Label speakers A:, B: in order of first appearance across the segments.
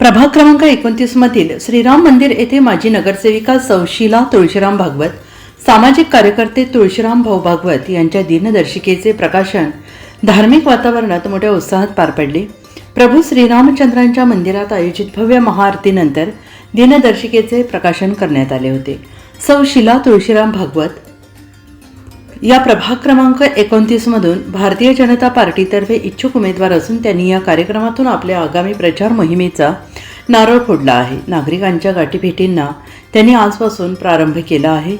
A: प्रभाग क्रमांक 29 मधील श्रीराम मंदिर येथे माजी नगरसेविका शीला तुळशीराम भागवत, सामाजिक कार्यकर्ते तुळशीराम भाऊ भागवत यांच्या दिनदर्शिकेचे प्रकाशन धार्मिक वातावरणात मोठ्या उत्साहात पार पडले. प्रभू श्रीरामचंद्रांच्या मंदिरात आयोजित भव्य महाआरतीनंतर दिनदर्शिकेचे प्रकाशन करण्यात आले होते. शीला तुळशीराम भागवत या प्रभाग क्रमांक 29 मधून भारतीय जनता पार्टीतर्फे इच्छुक उमेदवार असून त्यांनी या कार्यक्रमातून आपल्या आगामी प्रचार मोहिमेचा नारळ फोडला आहे. नागरिकांच्या गाठीभेटींना त्यांनी आजपासून प्रारंभ केला आहे.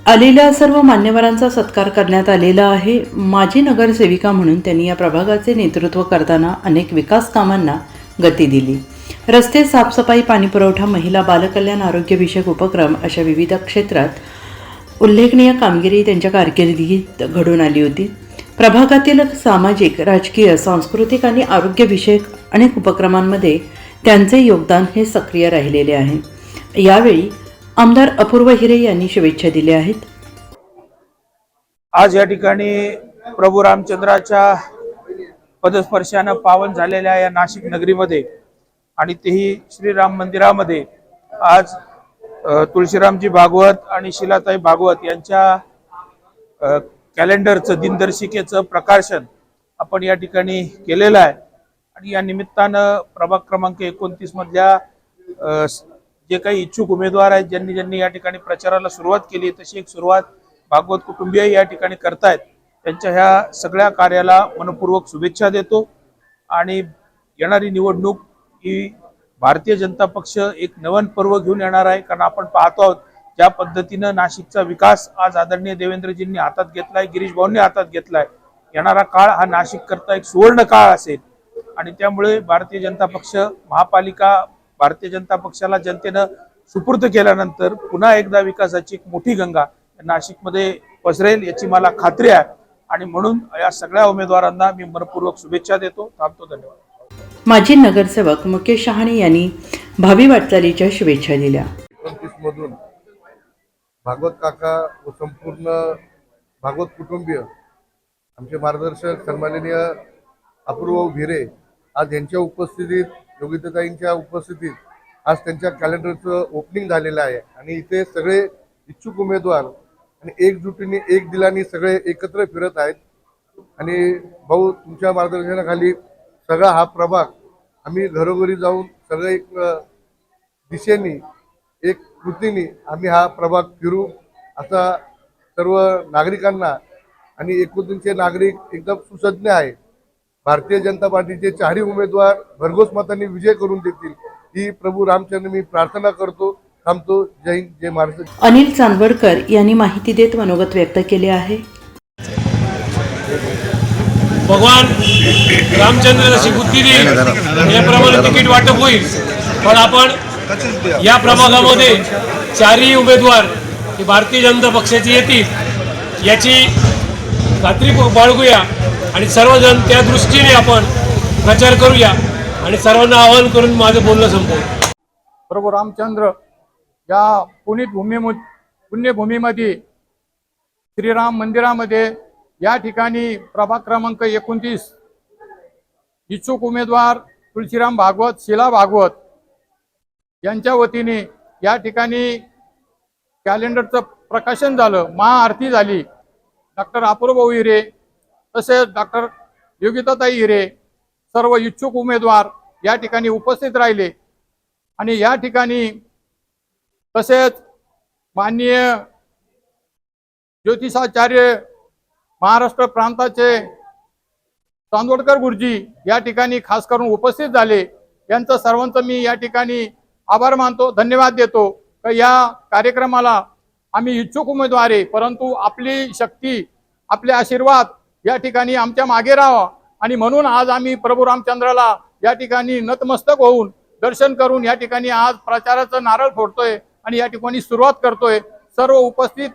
A: आलेल्या सर्व मान्यवरांचा सत्कार करण्यात आलेला आहे. माजी नगरसेविका म्हणून त्यांनी या प्रभागाचे नेतृत्व करताना अनेक विकास कामांना गती दिली. रस्ते, साफसफाई, पाणीपुरवठा, महिला, बालकल्याण, आरोग्यविषयक उपक्रम अशा विविध क्षेत्रात उल्लेखनीय कामगिरी त्यांच्या कारकिर्दीत घडून आली होती. प्रभागातील सामाजिक, राजकीय, सांस्कृतिक आणि आरोग्यविषयक अनेक उपक्रमांमध्ये त्यांचे योगदान हे सक्रिय राहिलेले आहे. यावेळी आमदार अपूर्व हिरे यांनी शुभेच्छा दिल्या आहेत.
B: आज या ठिकाणी प्रभू रामचंद्राच्या पदस्पर्शानं पावन झालेल्या या नाशिक नगरीमध्ये आणि तेही श्रीराम मंदिरामध्ये आज तुळशीरामजी भागवत आणि शीलाताई भागवत यांच्या कॅलेंडरचं, दिनदर्शिकेचं प्रकाशन आपण या ठिकाणी केलेलं आहे. आणि या निमित्तानं प्रभाग क्रमांक 29 मधल्या जे काही इच्छुक उमेदवार आहेत, ज्यांनी या ठिकाणी प्रचाराला सुरुवात केली, तशी एक सुरुवात भागवत कुटुंबीय या ठिकाणी करतायत. त्यांच्या ह्या सगळ्या कार्याला मनपूर्वक शुभेच्छा देतो. आणि येणारी निवडणूक ही भारतीय जनता पक्ष एक नवन पर्व घेऊन येणार आहे. कारण आपण पाहतो आहोत ज्या पद्धतीनं नाशिकचा विकास आज आदरणीय देवेंद्रजींनी हातात घेतलाय, गिरीश भाऊंनी हातात घेतलाय. येणारा काळ हा नाशिक करता एक सुवर्ण काळ असेल. आणि त्यामुळे भारतीय जनता पक्ष, महापालिका, भारतीय जनता पक्षाला जनतेनं सुपूर्द केल्यानंतर पुन्हा एकदा विकासाची एक मोठी गंगा नाशिकमध्ये पसरेल याची मला खात्री आहे. आणि म्हणून या सगळ्या उमेदवारांना मी मनपूर्वक शुभेच्छा देतो. थांबतो. धन्यवाद.
A: माजी नगरसेवक मुकेश शहाणे यांनी भावी वाटचालीच्या शुभेच्छा दिल्या.
C: 29 मधून भागवत काका व संपूर्ण भागवत कुटुंबीय, आमचे मार्गदर्शक सन्माननीय अपूर्व हिरे आज यांच्या उपस्थितीत, योगिताताईंच्या उपस्थितीत आज त्यांच्या कॅलेंडरचं ओपनिंग झालेलं आहे. आणि इथे सगळे इच्छुक उमेदवार आणि एकजुटीने, एक दिलाने सगळे एकत्र फिरत आहेत. आणि भाऊ, तुमच्या मार्गदर्शनाखाली सगळा हा प्रभाग आम्ही घरोघरी जाऊन सगळे एक दिशेने, एक कृतीने आम्ही हा प्रभाग फिरू, असा सर्व नागरिकांना. आणि 29चे नागरिक एकदम सुसज्ञ आहे. भारतीय जनता पार्टीचे चारही उमेदवार भरघोस मतांनी विजय करून देतील ही प्रभू रामचंद्र मी प्रार्थना करतो. थांबतो. जय हिंद, जय महाराष्ट्र.
A: अनिल चांदवडकर यांनी माहिती देत मनोगत व्यक्त केले आहे.
D: भगवान रामचंद्र जशी बुद्धी देईल याप्रमाणे तिकीट वाटप होईल. पण आपण या प्रभागामध्ये चारही उमेदवार हे भारतीय जनता पक्षाचे येतील याची खात्री बाळगूया आणि सर्वजण त्या दृष्टीने आपण प्रचार करूया. आणि सर्वांना आवाहन करून माझं बोलणं संपवतो.
E: प्रभू रामचंद्र या पुण्यभूमीमध्ये श्रीराम मंदिरामध्ये या ठिकाणी प्रभाग क्रमांक 29 इच्छुक उमेदवार तुळशीराम भागवत, शीला भागवत यांच्या वतीने या ठिकाणी कॅलेंडरचं प्रकाशन झालं, महाआरती झाली. डॉक्टर अपूर्व हिरे तसेच डॉक्टर योगिताताई हिरे सर्व इच्छुक उमेदवार या ठिकाणी उपस्थित राहिले. आणि या ठिकाणी तसेच माननीय ज्योतिषाचार्य महाराष्ट्र प्रांताचे चांदवडकर गुरुजी या ठिकाणी खास करून उपस्थित झाले. यांचं सर्वांचं मी या ठिकाणी आभार मानतो, धन्यवाद देतो. या कार्यक्रमाला आम्ही इच्छुक उमेदवार आहे, परंतु आपली शक्ती, आपले आशीर्वाद या ठिकाणी आमच्या मागे राहावा. आणि म्हणून आज आम्ही प्रभू रामचंद्राला या ठिकाणी नतमस्तक होऊन दर्शन करून या ठिकाणी आज प्रचाराचं नारळ फोडतोय आणि या ठिकाणी सुरुवात करतोय. सर्व उपस्थित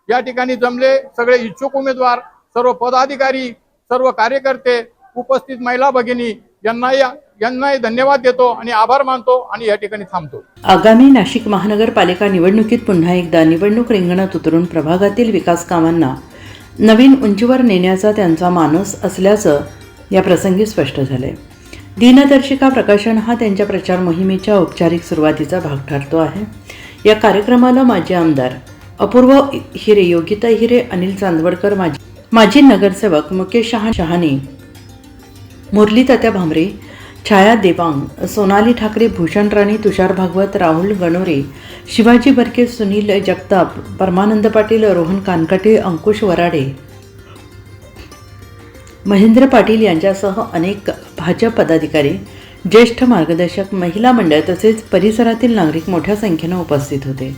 E: या ठिकाणी जमले सगळे इच्छुक उमेदवार, सर्व पदाधिकारी, सर्व कार्यकर्ते, उपस्थित महिला भगिनी यांनाही धन्यवाद देतो आणि आभार मानतो आणि या ठिकाणी थांबतो.
A: आगामी नाशिक महानगरपालिका निवडणुकीत पुन्हा एकदा निवडणूक रिंगणात उतरून प्रभागातील विकास कामांना नवीन उंचीवर नेण्याचा त्यांचा मानस असल्याचं या प्रसंगी स्पष्ट झालंय. दिनदर्शिका प्रकाशन हा त्यांच्या प्रचार मोहिमेच्या औपचारिक सुरुवातीचा भाग ठरतो आहे. या कार्यक्रमाला माजी आमदार अपूर्व हिरे, योगिता हिरे, अनिल चांदवडकर, माजी नगरसेवक मुकेश शहाणे, मुरली तात्या भामरे, छाया देवांग, सोनाली ठाकरे, भूषण राणे, तुषार भागवत, राहुल गणोरे, शिवाजी बर्के, सुनील जगताप, परमानंद पाटील, रोहन कानकाटे, अंकुश वराडे, महेंद्र पाटील यांच्यासह अनेक भाजप पदाधिकारी, ज्येष्ठ मार्गदर्शक, महिला मंडळ तसेच परिसरातील नागरिक मोठ्या संख्येने उपस्थित होते.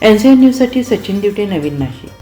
A: NCN न्यूजसाठी सचिन दिवटे, नवीन नाशिक.